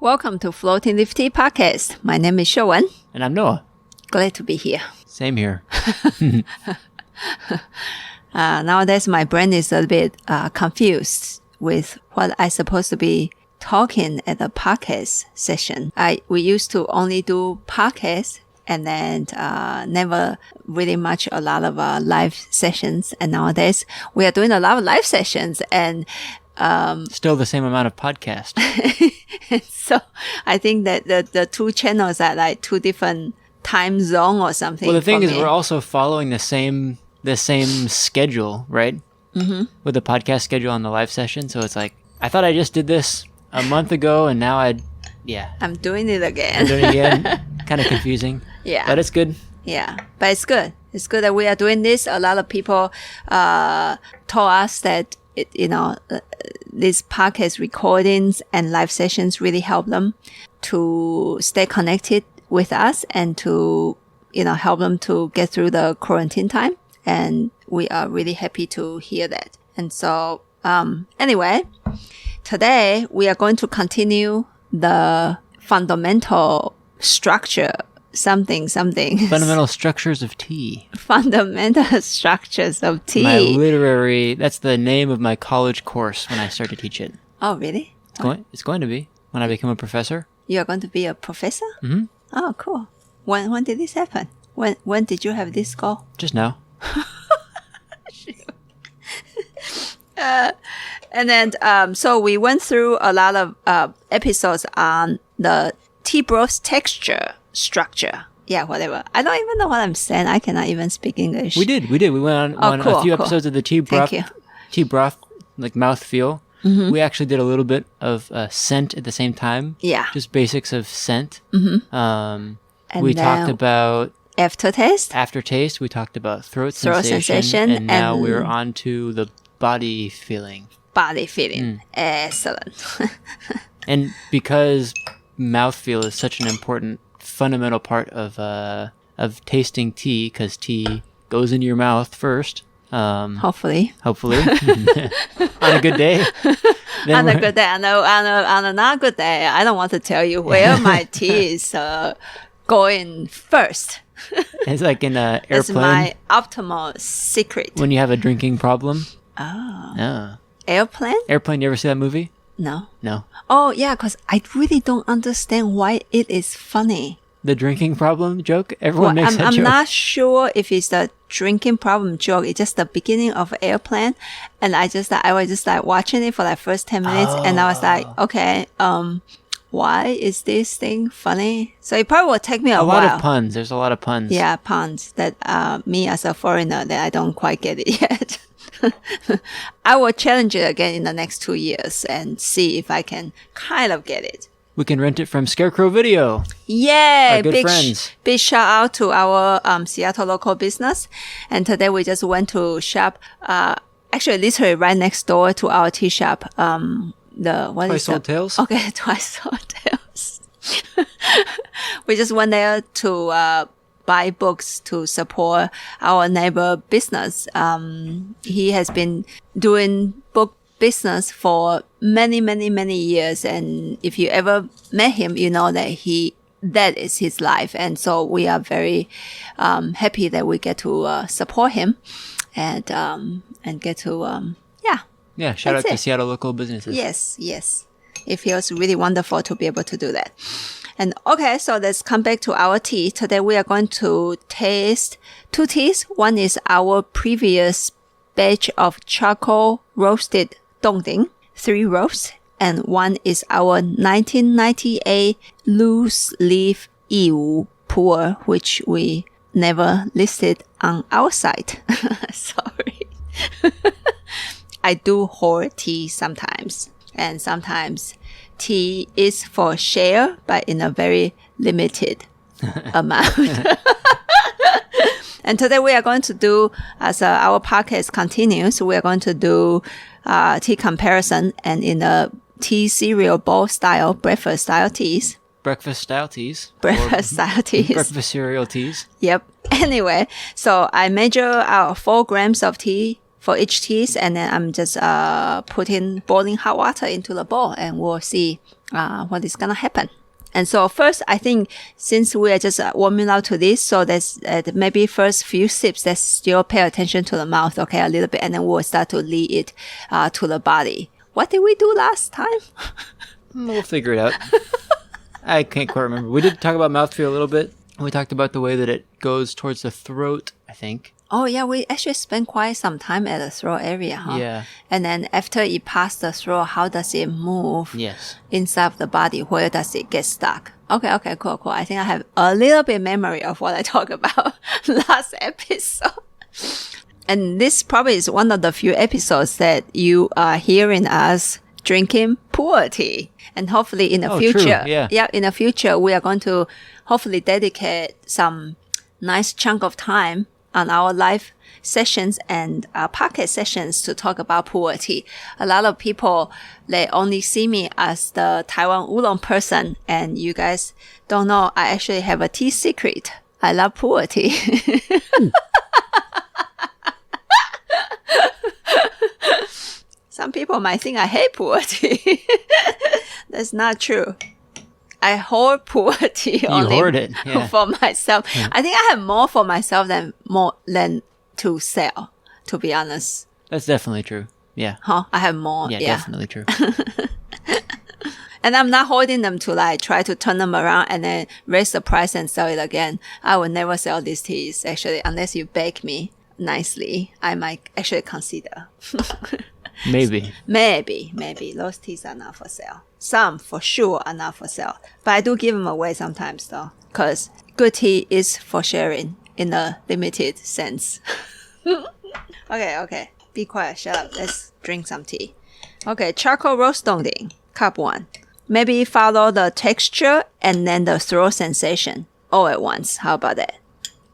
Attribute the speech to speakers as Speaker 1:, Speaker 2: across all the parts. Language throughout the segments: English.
Speaker 1: Welcome to Floating Leaf Tea Podcast. My name is Showen.
Speaker 2: And I'm Noah.
Speaker 1: Glad to be here.
Speaker 2: Same here.
Speaker 1: Nowadays, my brain is a little bit confused with what I'm supposed to be talking at the podcast session. We used to only do podcasts and then never really much a lot of live sessions. And nowadays, we are doing a lot of live sessions and
Speaker 2: still the same amount of podcast.
Speaker 1: So I think that the two channels are like two different time zone or something.
Speaker 2: Well, the thing is, we're also following the same schedule, right? Mm-hmm. With the podcast schedule on the live session. So it's like, I thought I just did this a month ago and now I'm
Speaker 1: doing it again.
Speaker 2: I'm doing it again. Kind of confusing.
Speaker 1: Yeah.
Speaker 2: But it's good.
Speaker 1: Yeah. But it's good. It's good that we are doing this. A lot of people told us that these podcast recordings and live sessions really help them to stay connected with us and to, help them to get through the quarantine time. And we are really happy to hear that. And so, anyway, today we are going to continue the fundamental structure
Speaker 2: Fundamental structures of tea.
Speaker 1: Fundamental structures of tea.
Speaker 2: That's the name of my college course when I start to teach it.
Speaker 1: Oh, really?
Speaker 2: It's going to be when I become a professor.
Speaker 1: You're going to be a professor?
Speaker 2: Mm-hmm.
Speaker 1: Oh, cool. When did this happen? When did you have this goal?
Speaker 2: Just now.
Speaker 1: And then, so we went through a lot of episodes on the tea broth texture, structure. Yeah, whatever. I don't even know what I'm saying. I cannot even speak English.
Speaker 2: We did. We went on a few episodes of the tea broth, like mouthfeel. Mm-hmm. We actually did a little bit of scent at the same time.
Speaker 1: Yeah.
Speaker 2: Just basics of scent.
Speaker 1: Mm-hmm.
Speaker 2: And we talked about aftertaste. We talked about throat sensation. And now we're on to the body feeling.
Speaker 1: Excellent.
Speaker 2: And because mouthfeel is such an important fundamental part of tasting tea, because tea goes into your mouth first.
Speaker 1: Hopefully.
Speaker 2: On a good day.
Speaker 1: On a good day. On a not good day, I don't want to tell you where my tea is going first.
Speaker 2: It's like in an airplane.
Speaker 1: It's my optimal secret.
Speaker 2: When you have a drinking problem.
Speaker 1: Oh. Airplane?
Speaker 2: You ever see that movie?
Speaker 1: No.
Speaker 2: Oh,
Speaker 1: yeah, because I really don't understand why it is funny.
Speaker 2: The drinking problem joke? Everyone makes that joke.
Speaker 1: I'm not sure if it's the drinking problem joke. It's just the beginning of Airplane. And I was just like watching it for like first 10 minutes. And I was like, okay, why is this thing funny? So it probably will take me a while.
Speaker 2: A lot of puns. There's a lot of puns.
Speaker 1: Yeah, puns that me as a foreigner that I don't quite get it yet. I will challenge it again in the next 2 years and see if I can kind of get it.
Speaker 2: We can rent it from Scarecrow Video.
Speaker 1: Yay!
Speaker 2: Our good friends.
Speaker 1: Big shout out to our Seattle local business. And today we just went to shop, actually literally right next door to our tea shop.
Speaker 2: Twice Old Tales?
Speaker 1: Okay, Twice Old Tales. We just went there to buy books to support our neighbor business. He has been doing book business for many, many, many years. And if you ever met him, you know that is his life. And so we are very happy that we get to support him and get to,
Speaker 2: Yeah, shout out to Seattle local businesses.
Speaker 1: Yes. It feels really wonderful to be able to do that. And okay, so let's come back to our tea. Today we are going to taste two teas. One is our previous batch of charcoal roasted dongding, 3 roasts. And one is our 1998 loose leaf Yiwu Puer, which we never listed on our site. Sorry. I do hoard tea sometimes. And sometimes tea is for share, but in a very limited amount. And today we are going to do, as our podcast continues, we are going to do tea comparison and in a tea cereal bowl style, breakfast style teas.
Speaker 2: Breakfast style teas.
Speaker 1: Breakfast style teas.
Speaker 2: Breakfast cereal teas.
Speaker 1: Yep. Anyway, so I measure out 4 grams of tea for each teas, and then I'm just putting boiling hot water into the bowl, and we'll see what is gonna happen. And so first, I think since we are just warming up to this, so there's maybe first few sips, let's still pay attention to the mouth, okay, a little bit, and then we'll start to lead it to the body. What did we do last time?
Speaker 2: We'll figure it out. I can't quite remember. We did talk about mouthfeel a little bit. We talked about the way that it goes towards the throat, I think.
Speaker 1: Oh, yeah, we actually spent quite some time at the throat area, huh?
Speaker 2: Yeah.
Speaker 1: And then after it passed the throat, how does it move
Speaker 2: Yes.
Speaker 1: inside of the body? Where does it get stuck? Okay, cool. I think I have a little bit memory of what I talked about last episode. And this probably is one of the few episodes that you are hearing us drinking puer tea. And hopefully in the future,
Speaker 2: true. Yeah,
Speaker 1: in the future, we are going to hopefully dedicate some nice chunk of time on our live sessions and pocket sessions to talk about puer tea. A lot of people, they only see me as the Taiwan oolong person, and you guys don't know I actually have a tea secret. I love puer tea. Some people might think I hate puer tea. That's not true. I hoard puer tea only
Speaker 2: hoard it, yeah.
Speaker 1: for myself. Yeah. I think I have more for myself than to sell, to be honest.
Speaker 2: That's definitely true. Yeah.
Speaker 1: Huh? I have more.
Speaker 2: Yeah, definitely true.
Speaker 1: And I'm not holding them to like try to turn them around and then raise the price and sell it again. I will never sell these teas, actually, unless you bake me nicely. I might actually consider.
Speaker 2: Maybe.
Speaker 1: Those teas are not for sale. Some, for sure, are not for sale. But I do give them away sometimes, though. Because good tea is for sharing in a limited sense. Okay. Be quiet. Shut up. Let's drink some tea. Okay, charcoal roasting, cup 1. Maybe follow the texture and then the throat sensation all at once. How about that?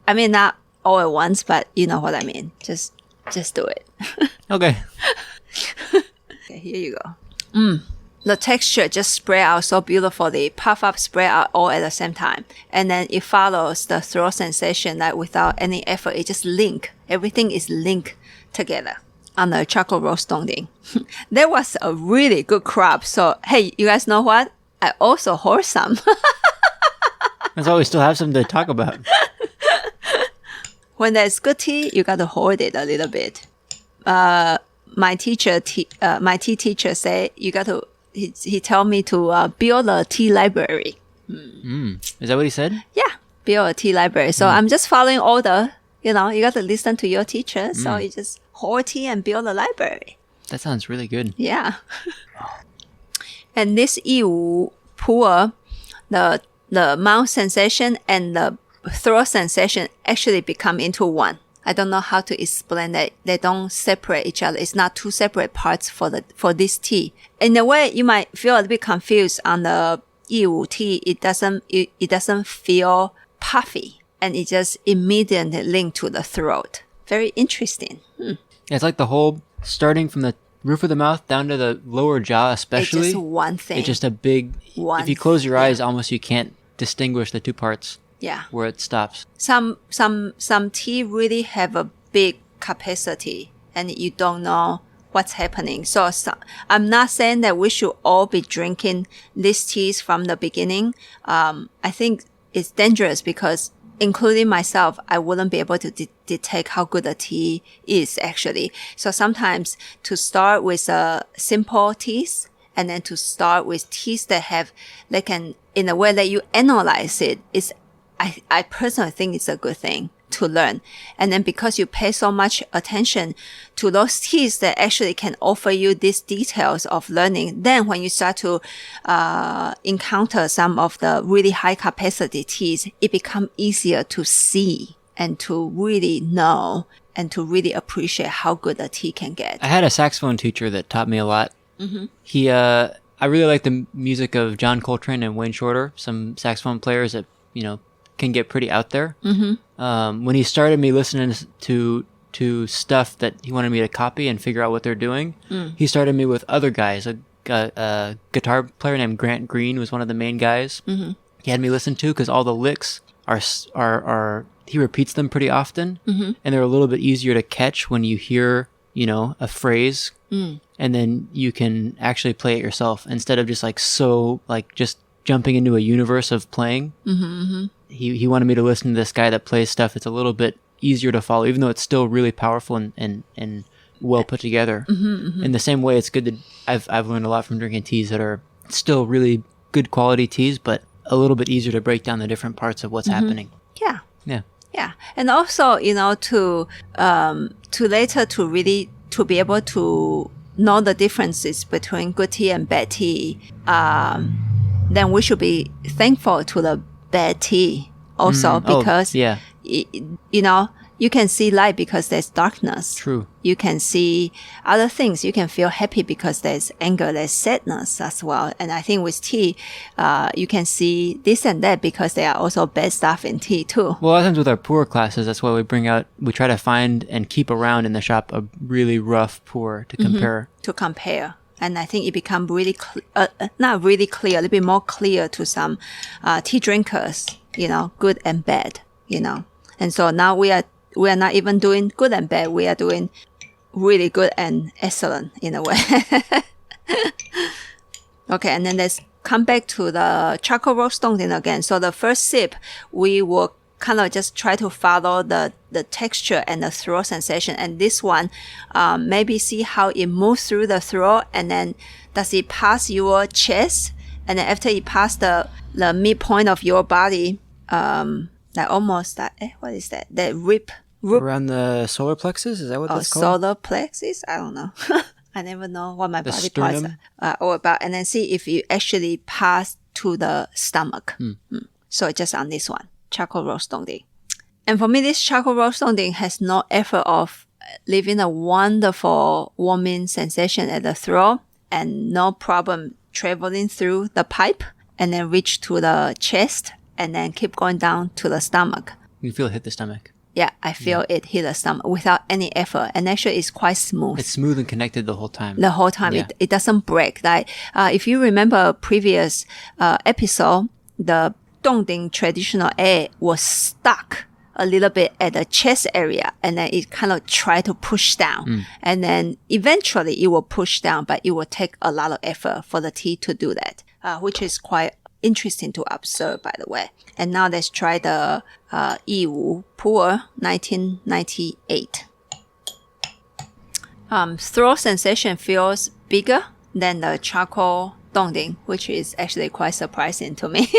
Speaker 1: I mean, not all at once, but you know what I mean. Just do it.
Speaker 2: Okay.
Speaker 1: Okay, here you go. The texture just spread out so beautifully, puff up, spread out all at the same time. And then it follows the throat sensation that without any effort, it just link. Everything is linked together on the charcoal roasting. There was a really good crop. So, hey, you guys know what? I also hoard some.
Speaker 2: That's why we still have some to talk about.
Speaker 1: When there's good tea, you got to hoard it a little bit. My tea teacher say you got to. He told me to build a tea library.
Speaker 2: Is that what he said?
Speaker 1: Yeah, build a tea library. So I'm just following order. You know, you got to listen to your teacher. So you just hoard tea and build a library.
Speaker 2: That sounds really good.
Speaker 1: Yeah. And this Yiwu Puer, the mouth sensation and the throat sensation actually become into one. I don't know how to explain that. They don't separate each other. It's not two separate parts for this tea. In a way, you might feel a little bit confused on the Yiwu tea. It doesn't feel puffy, and it just immediately linked to the throat. Very interesting.
Speaker 2: It's like the whole, starting from the roof of the mouth down to the lower jaw especially.
Speaker 1: It's just one thing.
Speaker 2: It's just a big, if you close your eyes, almost you can't distinguish the two parts. Yeah. Where it stops.
Speaker 1: Some tea really have a big capacity and you don't know what's happening. So I'm not saying that we should all be drinking these teas from the beginning. I think it's dangerous because including myself, I wouldn't be able to detect how good a tea is actually. So sometimes to start with simple teas and then to start with teas that can, in a way that you analyze it, is I personally think it's a good thing to learn. And then because you pay so much attention to those teas that actually can offer you these details of learning, then when you start to encounter some of the really high capacity teas, it becomes easier to see and to really know and to really appreciate how good a tea can get.
Speaker 2: I had a saxophone teacher that taught me a lot. He, I really like the music of John Coltrane and Wayne Shorter, some saxophone players that, can get pretty out there. When he started me listening to stuff that he wanted me to copy and figure out what they're doing, he started me with other guys. A guitar player named Grant Green was one of the main guys. He had me listen to because all the licks are he repeats them pretty often, and they're a little bit easier to catch when you hear a phrase, and then you can actually play it yourself instead of just just jumping into a universe of playing. He wanted me to listen to this guy that plays stuff that's a little bit easier to follow, even though it's still really powerful and well put together. In the same way, it's good to I've learned a lot from drinking teas that are still really good quality teas, but a little bit easier to break down the different parts of what's happening.
Speaker 1: Yeah. And also, to later to be able to know the differences between good tea and bad tea, then we should be thankful to the bad tea also, because you can see light because there's darkness.
Speaker 2: True.
Speaker 1: You can see other things. You can feel happy because there's anger, there's sadness as well. And I think with tea, you can see this and that because there are also bad stuff in tea too.
Speaker 2: Well, a lot of times with our puer classes, that's why we try to find and keep around in the shop a really rough puer to compare.
Speaker 1: To compare. And I think it become really, not really clear, a little bit more clear to some tea drinkers, good and bad, And so now we are not even doing good and bad. We are doing really good and excellent in a way. Okay, and then let's come back to the charcoal roasting again. So the first sip, we will kind of just try to follow the texture and the throat sensation. And this one, maybe see how it moves through the throat, and then does it pass your chest? And then after it pass the midpoint of your body, almost that, what is that? That rib
Speaker 2: around the solar plexus? Is that what that's called?
Speaker 1: Solar plexus? I don't know. I never know what my body parts
Speaker 2: sternum?
Speaker 1: are all about. And then see if you actually pass to the stomach. So just on this one, charcoal roasting. And for me, this charcoal roasting has no effort of leaving a wonderful warming sensation at the throat, and no problem traveling through the pipe and then reach to the chest and then keep going down to the stomach.
Speaker 2: You feel it hit the stomach.
Speaker 1: Yeah, I feel it hit the stomach without any effort. And actually, it's quite smooth.
Speaker 2: It's smooth and connected the whole time.
Speaker 1: The whole time.
Speaker 2: Yeah.
Speaker 1: It doesn't break. Like, if you remember a previous episode, the Dongding traditional egg was stuck a little bit at the chest area, and then it kind of tried to push down. And then eventually it will push down, but it will take a lot of effort for the tea to do that, which is quite interesting to observe, by the way. And now let's try the Yiwu Puer 1998. Throat sensation feels bigger than the charcoal Dongding, which is actually quite surprising to me.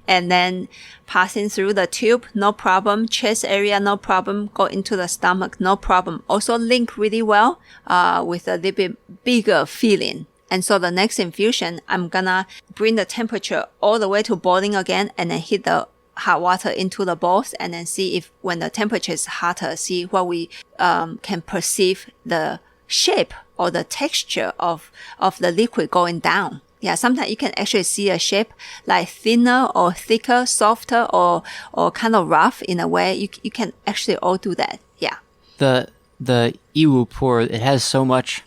Speaker 1: And then passing through the tube, no problem. Chest area, no problem. Go into the stomach, no problem. Also link really well with a little bit bigger feeling. And so the next infusion, I'm gonna bring the temperature all the way to boiling again, and then hit the hot water into the bowls, and then see if when the temperature is hotter, see what we can perceive the shape or the texture of the liquid going down. Yeah, sometimes you can actually see a shape like thinner or thicker, softer or kind of rough in a way. You can actually all do that. Yeah.
Speaker 2: The Yiwu Puer, it has so much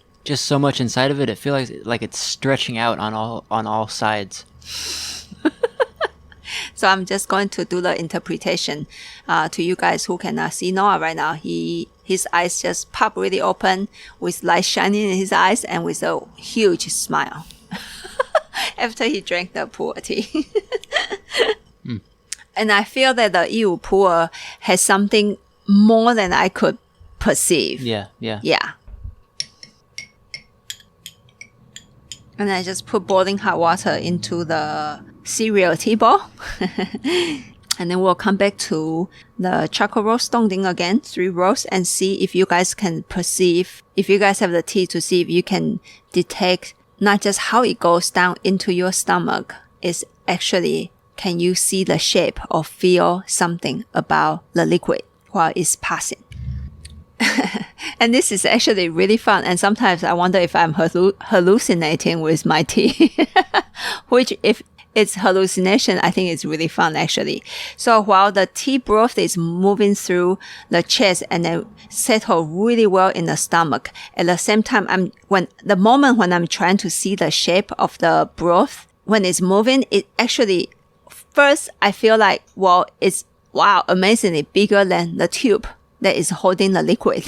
Speaker 2: inside of it. It feels like it's stretching out on all sides.
Speaker 1: So I'm just going to do the interpretation to you guys who cannot see Noah right now. His eyes just pop really open with light shining in his eyes and with a huge smile after he drank the puer tea. And I feel that the Yiwu Puer has something more than I could perceive.
Speaker 2: Yeah.
Speaker 1: And I just put boiling hot water into the cereal tea bowl. And then we'll come back to the charcoal roasting again, 3 roasts, and see if you guys can perceive, if you guys have the tea, to see if you can detect not just how it goes down into your stomach, is actually, can you see the shape or feel something about the liquid while it's passing? And this is actually really fun. And sometimes I wonder if I'm hallucinating with my tea, which if it's hallucination, I think it's really fun actually. So while the tea broth is moving through the chest and then settle really well in the stomach, at the same time, when I'm trying to see the shape of the broth, when it's moving, it actually, first I feel like, it's amazingly bigger than the tube that is holding the liquid.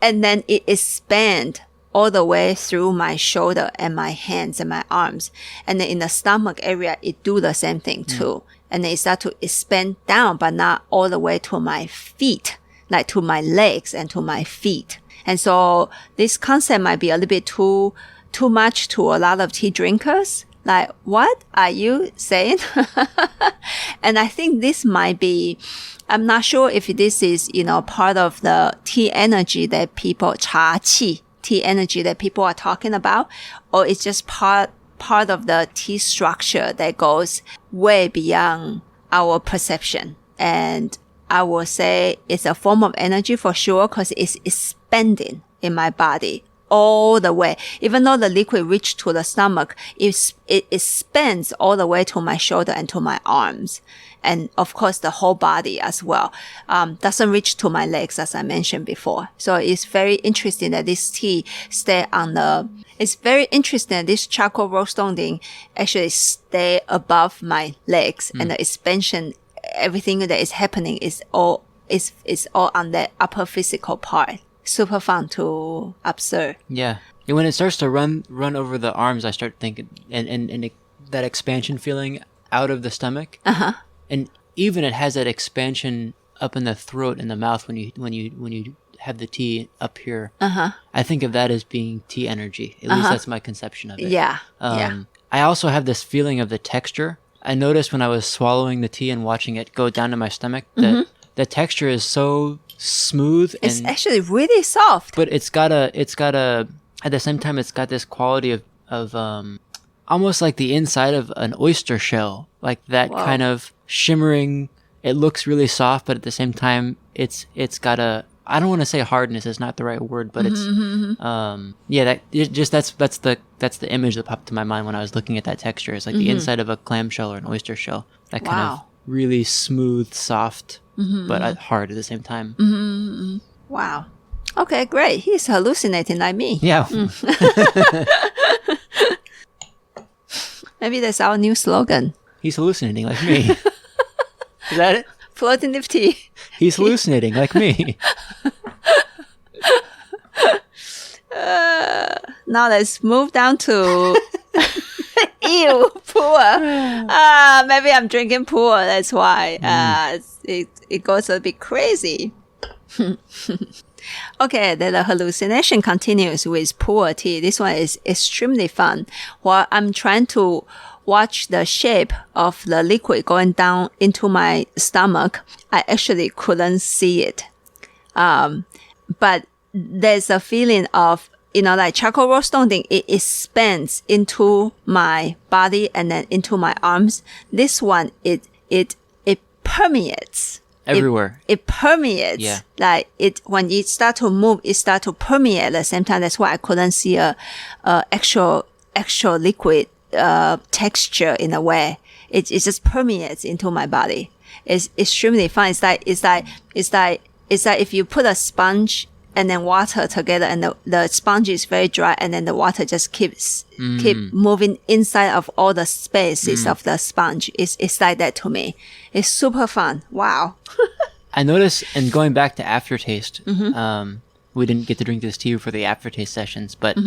Speaker 1: And then it expands all the way through my shoulder and my hands and my arms. And then in the stomach area, it do the same thing too. And then it start to expand down, but not all the way to my feet, like to my legs and to my feet. And so this concept might be a little bit too much to a lot of tea drinkers. Like, what are you saying? And I think this might be, I'm not sure if this is, part of the tea energy that people, 茶气, tea energy that people are talking about, or it's just part of the tea structure that goes way beyond our perception. And I will say it's a form of energy for sure, because it's expanding in my body all the way. Even though the liquid reached to the stomach, it expands all the way to my shoulder and to my arms. And of course, the whole body as well. Doesn't reach to my legs, as I mentioned before. So it's very interesting that this tea it's very interesting that this charcoal roasting actually stay above my legs, and the expansion, everything that is happening is all on the upper physical part. Super fun to observe.
Speaker 2: Yeah. And when it starts to run over the arms, I start thinking, and that expansion feeling out of the stomach.
Speaker 1: Uh-huh.
Speaker 2: And even it has that expansion up in the throat and the mouth when you have the tea up here.
Speaker 1: Uh-huh.
Speaker 2: I think of that as being tea energy. At least that's my conception of it.
Speaker 1: Yeah.
Speaker 2: I also have this feeling of the texture. I noticed when I was swallowing the tea and watching it go down to my stomach that the texture is so smooth.
Speaker 1: It's actually really soft.
Speaker 2: But it's got a at the same time, it's got this quality of almost like the inside of an oyster shell, like that kind of shimmering. It looks really soft, but at the same time, it's got a, I don't want to say hardness is not the right word, but it's that's the image that popped to my mind when I was looking at that texture. It's like the inside of a clamshell or an oyster shell, that kind of really smooth, soft, but hard at the same time.
Speaker 1: Wow. Okay, great. He's hallucinating like me.
Speaker 2: Yeah.
Speaker 1: Maybe that's our new slogan.
Speaker 2: He's hallucinating like me. Is that it?
Speaker 1: Floating with tea. He's
Speaker 2: hallucinating like me.
Speaker 1: Now let's move down to Yiwu, Puer. Maybe I'm drinking Puer. That's why it goes a bit crazy. Okay, then the hallucination continues with Puer tea. This one is extremely fun. While I'm trying to watch the shape of the liquid going down into my stomach, I actually couldn't see it. But there's a feeling of, like charcoal roasting, it expands into my body and then into my arms. This one, it permeates.
Speaker 2: Everywhere.
Speaker 1: It permeates.
Speaker 2: Yeah.
Speaker 1: Like when it start to move, it start to permeate at the same time. That's why I couldn't see a actual liquid texture in a way. It just permeates into my body. It's extremely fun. It's like if you put a sponge and then water together, and the sponge is very dry, and then the water just keep moving inside of all the spaces of the sponge. It's like that to me. It's super fun. Wow.
Speaker 2: I noticed, and going back to aftertaste, we didn't get to drink this tea for the aftertaste sessions, but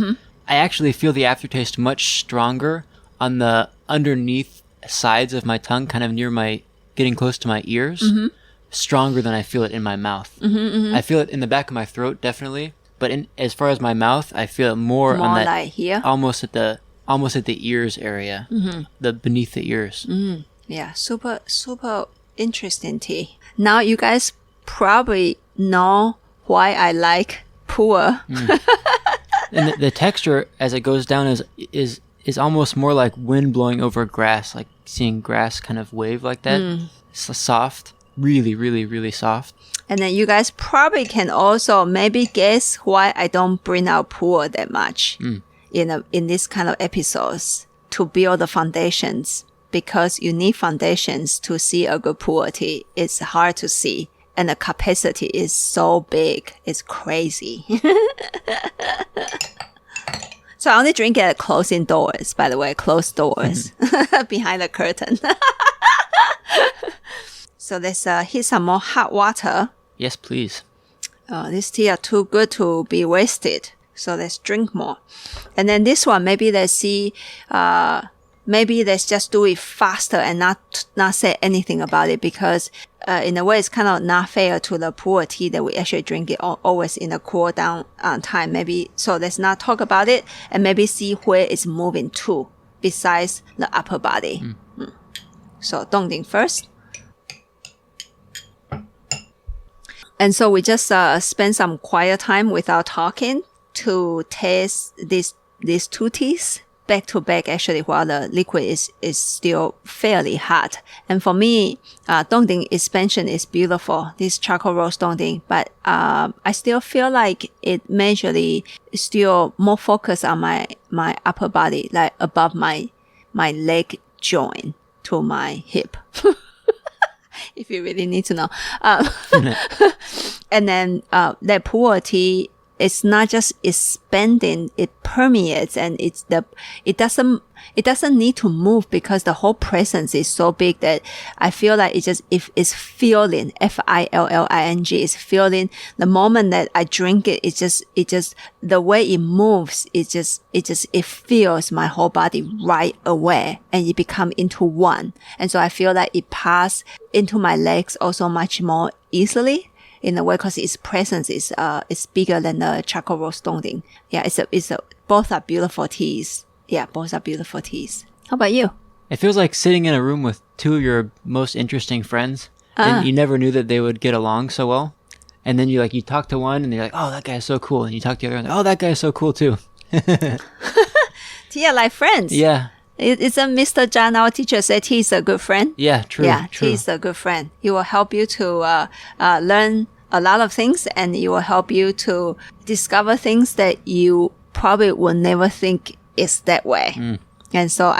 Speaker 2: I actually feel the aftertaste much stronger on the underneath sides of my tongue, kind of near getting close to my ears. Stronger than I feel it in my mouth. I feel it in the back of my throat, definitely. But as far as my mouth, I feel it more on that,
Speaker 1: like here,
Speaker 2: almost at the ears area, the beneath the ears.
Speaker 1: Yeah, super interesting tea. Now you guys probably know why I like Puer.
Speaker 2: And the texture as it goes down is almost more like wind blowing over grass, like seeing grass kind of wave like that. It's soft. Really, really, really soft.
Speaker 1: And then you guys probably can also maybe guess why I don't bring out Puer that much in this kind of episodes to build the foundations, because you need foundations to see a good Puer tea. It's hard to see, and the capacity is so big. It's crazy. So I only drink it at closing doors, by the way, closed doors behind the curtain. So let's heat some more hot water.
Speaker 2: Yes, please.
Speaker 1: These tea are too good to be wasted. So let's drink more. And then this one, maybe let's see, maybe let's just do it faster and not say anything about it, because in a way it's kind of not fair to the puer tea that we actually drink it always in a cool down time. Maybe, so let's not talk about it and maybe see where it's moving to besides the upper body. So dongding first. And so we just spend some quiet time without talking to taste these two teas back to back, actually, while the liquid is still fairly hot. And for me, dongding expansion is beautiful, this charcoal roast dongding, but I still feel like it majorly is still more focused on my upper body, like above my leg joint to my hip. If you really need to know. And then that puer tea, it's not just expanding, it permeates, and it doesn't need to move because the whole presence is so big that I feel like it's feeling, filling, is feeling. The moment that I drink it, it just the way it moves, it feels my whole body right away, and it become into one. And so I feel like it pass into my legs also much more easily, in a way, because its presence is bigger than the charcoal roast dongding. Yeah, both are beautiful teas. Yeah, both are beautiful teas. How about you?
Speaker 2: It feels like sitting in a room with two of your most interesting friends, and you never knew that they would get along so well. And then you talk to one, and you're like, "Oh, that guy's so cool," and you talk to the other, and "Oh, that guy's so cool too."
Speaker 1: Tea are like friends.
Speaker 2: Yeah.
Speaker 1: Isn't Mr. John, our teacher, said tea is a good friend?
Speaker 2: Yeah, true.
Speaker 1: Yeah,
Speaker 2: true.
Speaker 1: tea is a good friend. He will help you to learn a lot of things, and it will help you to discover things that you probably will never think is that way. And so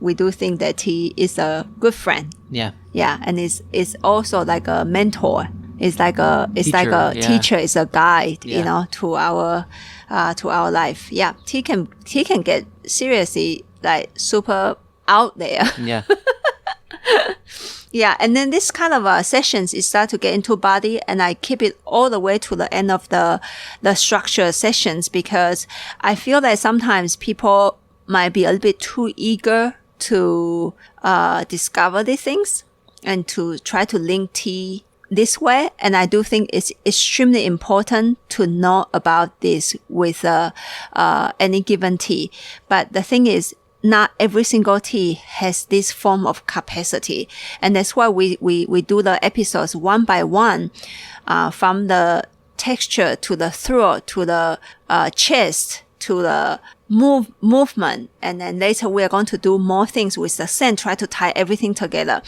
Speaker 1: we do think that tea is a good friend.
Speaker 2: Yeah.
Speaker 1: Yeah, and it's also like a mentor. It's like a teacher, it's a guide, to our life. Yeah, tea can get seriously like super out there.
Speaker 2: Yeah.
Speaker 1: Yeah, and then this kind of sessions, it start to get into body, and I keep it all the way to the end of the structure sessions, because I feel that sometimes people might be a little bit too eager to discover these things and to try to link tea this way. And I do think it's extremely important to know about this with any given tea. But the thing is, not every single tea has this form of capacity. And that's why we do the episodes one by one, from the texture to the throat to the chest to the movement. And then later we are going to do more things with the scent, try to tie everything together.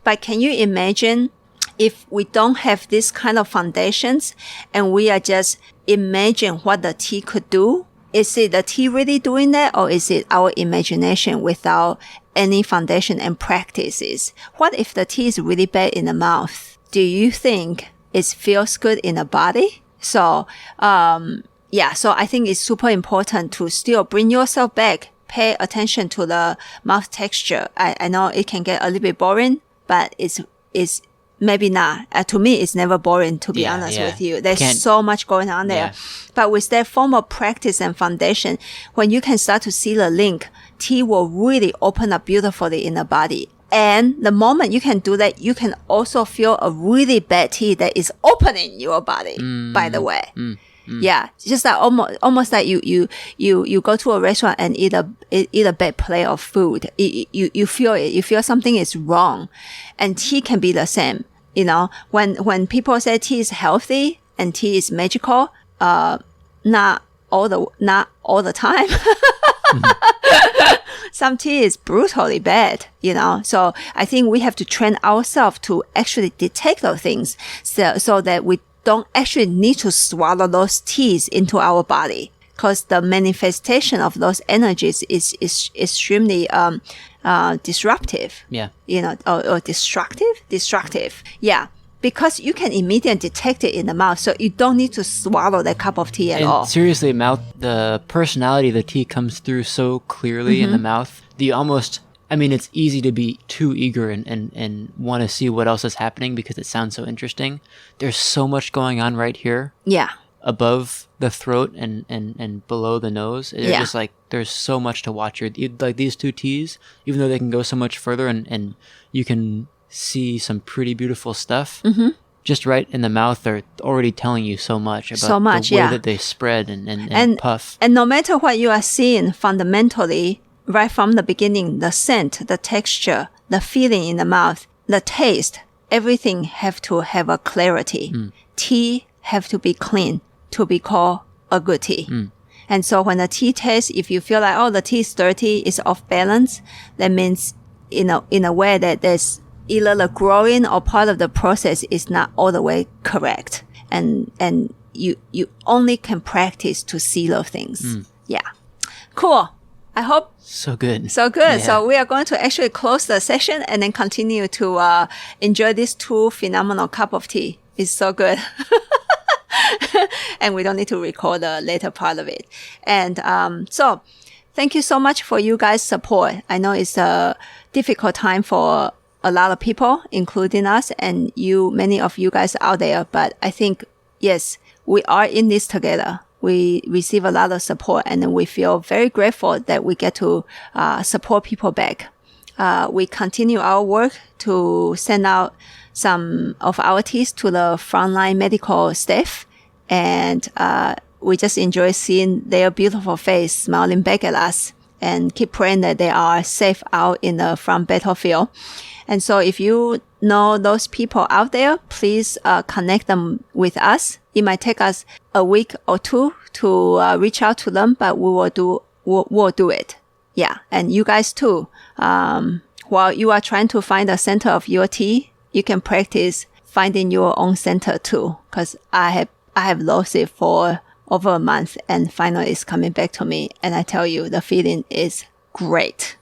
Speaker 1: But can you imagine if we don't have this kind of foundations and we are just imagine what the tea could do? Is it the tea really doing that, or is it our imagination without any foundation and practices? What if the tea is really bad in the mouth? Do you think it feels good in the body? So, so I think it's super important to still bring yourself back, pay attention to the mouth texture. I know it can get a little bit boring, but it's maybe not. To me, it's never boring, to be honest with you. There's so much going on there.
Speaker 2: Yeah.
Speaker 1: But with that form of practice and foundation, when you can start to see the link, tea will really open up beautifully in the body. And the moment you can do that, you can also feel a really bad tea that is opening your body, by the way. Yeah, just like almost like you go to a restaurant and eat a bad plate of food. You feel it. You feel something is wrong, and tea can be the same. When people say tea is healthy and tea is magical, not all the time. Some tea is brutally bad, So I think we have to train ourselves to actually detect those things, so that we don't actually need to swallow those teas into our body, because the manifestation of those energies is extremely disruptive.
Speaker 2: Yeah.
Speaker 1: Or destructive. Yeah. Because you can immediately detect it in the mouth, so you don't need to swallow that cup of tea at all.
Speaker 2: Seriously, the personality of the tea comes through so clearly in the mouth that you almost, I mean, it's easy to be too eager and want to see what else is happening because it sounds so interesting. There's so much going on right here.
Speaker 1: Yeah.
Speaker 2: Above the throat and below the nose. They're just like, there's so much to watch here. Like these two teas, even though they can go so much further and you can see some pretty beautiful stuff, just right in the mouth, they're already telling you so much about the way that they spread and puff.
Speaker 1: And no matter what you are seeing fundamentally, right from the beginning, the scent, the texture, the feeling in the mouth, the taste, everything have to have a clarity. Tea have to be clean to be called a good tea. And so when the tea tastes, if you feel like, oh, the tea is dirty, it's off balance, that means in a way that there's either the growing or part of the process is not all the way correct. And you only can practice to see those things. Yeah. Cool. I hope.
Speaker 2: So good.
Speaker 1: So good.
Speaker 2: Yeah.
Speaker 1: So we are going to actually close the session and then continue to enjoy these two phenomenal cup of tea. It's so good. And we don't need to record the later part of it. And so thank you so much for you guys' support. I know it's a difficult time for a lot of people, including us and many of you guys out there. But I think, yes, we are in this together. We receive a lot of support and we feel very grateful that we get to support people back. We continue our work to send out some of our teas to the frontline medical staff. And we just enjoy seeing their beautiful face smiling back at us and keep praying that they are safe out in the front battlefield. And so if you know those people out there, please connect them with us. It might take us a week or two to reach out to them, but we'll do it. Yeah. And you guys too. While you are trying to find the center of your tea, you can practice finding your own center too. Cause I have lost it for over a month and finally it's coming back to me. And I tell you, the feeling is great.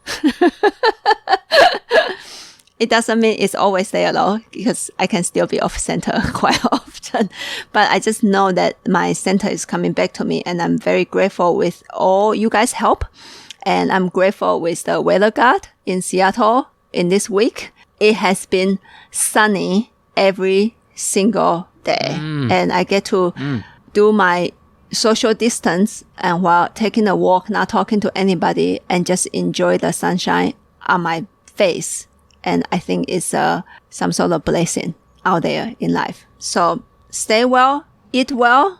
Speaker 1: It doesn't mean it's always there though, because I can still be off center quite often. But I just know that my center is coming back to me and I'm very grateful with all you guys' help. And I'm grateful with the weather god in Seattle in this week. It has been sunny every single day. And I get to do my social distance and while taking a walk, not talking to anybody and just enjoy the sunshine on my face. And I think it's some sort of blessing out there in life. So stay well, eat well,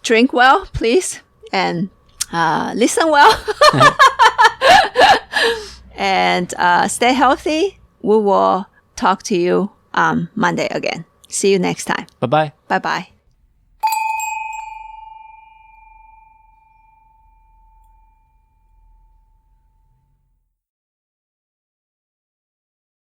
Speaker 1: drink well, please, and listen well, and stay healthy. We will talk to you Monday again. See you next time.
Speaker 2: Bye-bye.
Speaker 1: Bye-bye.